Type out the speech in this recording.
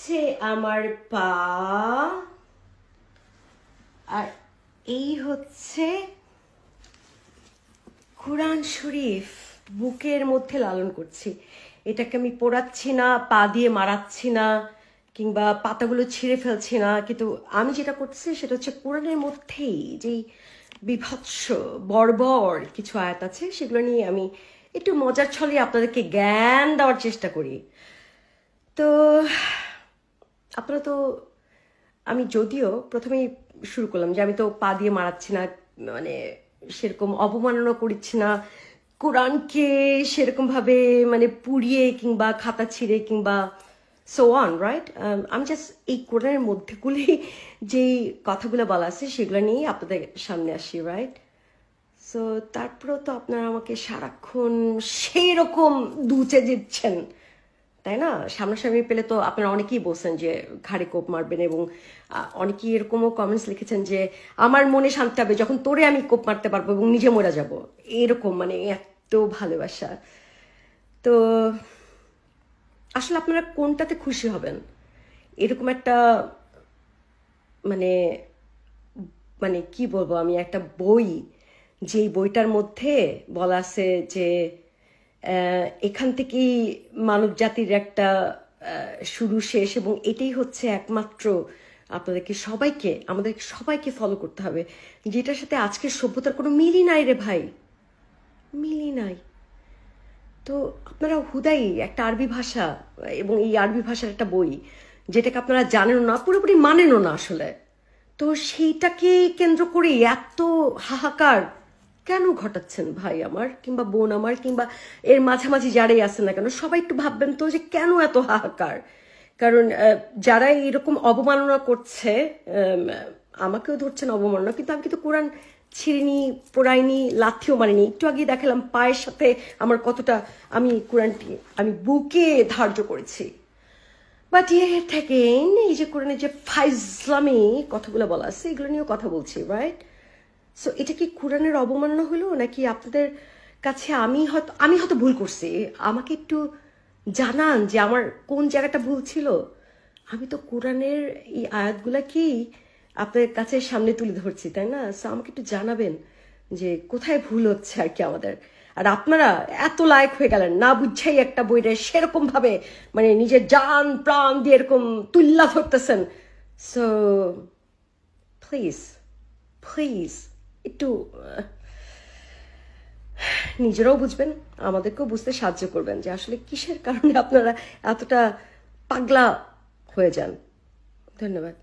হচ্ছে আমার পা, আর এই হচ্ছে কোরআন শরীফ বুকের মধ্যে লালন করছি। এটাকে আমি পোড়াচ্ছি না, পা দিয়ে মারাচ্ছি না, কিংবা পাতাগুলো ছিঁড়ে ফেলছি না, কিন্তু আমি যেটা করছি সেটা হচ্ছে কোরআনের মধ্যেই যেই বিভৎস বর্বর কিছু আয়াত আছে সেগুলো নিয়ে আমি একটু মজার ছলে আপনাদেরকে জ্ঞান দেওয়ার চেষ্টা করি। তো আপনারা তো, আমি যদিও প্রথমেই শুরু করলাম যে আমি তো পা দিয়ে মারাচ্ছি না, মানে সেরকম অবমাননা করছি না কোরআনকে, সেরকম ভাবে মানে পুড়িয়ে কিংবা খাতা ছিঁড়ে কিংবা সো অন, রাইট? আমি জাস্ট এই কোরআনের মধ্যেগুলি যেই কথাগুলো বলা আছে সেগুলো নিয়েই আপনাদের সামনে আসি, রাইট? সো তারপরেও তো আপনারা আমাকে সারাক্ষণ সেই রকম দুচে দিচ্ছেন, তাই না? সামনাসামনি পেলে তো আপনারা অনেকেই বলছেন যে ঘাড়ে কোপ মারবেন, এবং অনেকেই এরকমও কমেন্টস লিখেছেন যে আমার মনে শান্তি হবে যখন তোরে আমি কোপ মারতে পারবো এবং নিজে মরে যাব, এরকম মানে এত ভালোবাসা। তো আসলে আপনারা কোনটাতে খুশি হবেন? এরকম একটা মানে মানে কি বলবো আমি, একটা বই, যেই বইটার মধ্যে বলা আছে যে এখান থেকেই মানব জাতির একটা শুরু শেষ, এবং এটাই হচ্ছে একমাত্র আপনাদেরকে সবাইকে, আমাদের সবাইকে ফলো করতে হবে, যেটার সাথে আজকের সভ্যতার কোনো মিলই নাই রে ভাই, মিলই নাই। তো আপনারা হুদাই একটা আরবি ভাষা, এবং এই আরবি ভাষার একটা বই যেটাকে আপনারা জানেনও না, পুরোপুরি মানেনও না আসলে, তো সেইটাকে কেন্দ্র করে এত হাহাকার কেন ঘটাচ্ছেন ভাই আমার, কিংবা বোন আমার, কিংবা এর মাঝামাঝি যারাই আছেন না কেন, সবাই একটু ভাববেন তো যে কেন এত হাহাকার। কারণ যারা এরকম অবমাননা করছে, আমাকেও ধরছেন অবমাননা, কিন্তু আমি কিন্তু কোরআন ছিঁড়িনি, পোড়াইনি, লাথিও মারিনি। একটু আগে দেখালাম পায়ের সাথে আমার কতটা, আমি কোরআনটি আমি বুকে ধার্য করেছি। বাট ইয়ে থাকেন এই যে কোরআনের যে ফাইজলামি কথাগুলো বলা আছে এগুলো নিয়েও কথা বলছি, রাইট? সো এটা কি কোরআনের অবমাননা হলো, নাকি আপনাদের কাছে আমি হয়তো ভুল করছি? আমাকে একটু জানান যে আমার কোন জায়গাটা ভুল ছিল। আমি তো কোরআনের এই আয়াতগুলা কি আপনাদের কাছে সামনে তুলে ধরছি, তাই না? সো আমাকে একটু জানাবেন যে কোথায় ভুল হচ্ছে আর কি আমাদের। আর আপনারা এত লায়ক হয়ে গেলেন না বুঝছেই একটা বইরে সেরকম ভাবে মানে নিজের জান প্রাণ দিয়ে এরকম তুল্লা ধরতেছেন। সো প্লিজ প্লিজ একটু নিজেরাও বুঝবেন, আমাদেরকেও বুঝতে সাহায্য করবেন যে আসলে কিসের কারণে আপনারা এতটা পাগলা হয়ে যান। ধন্যবাদ।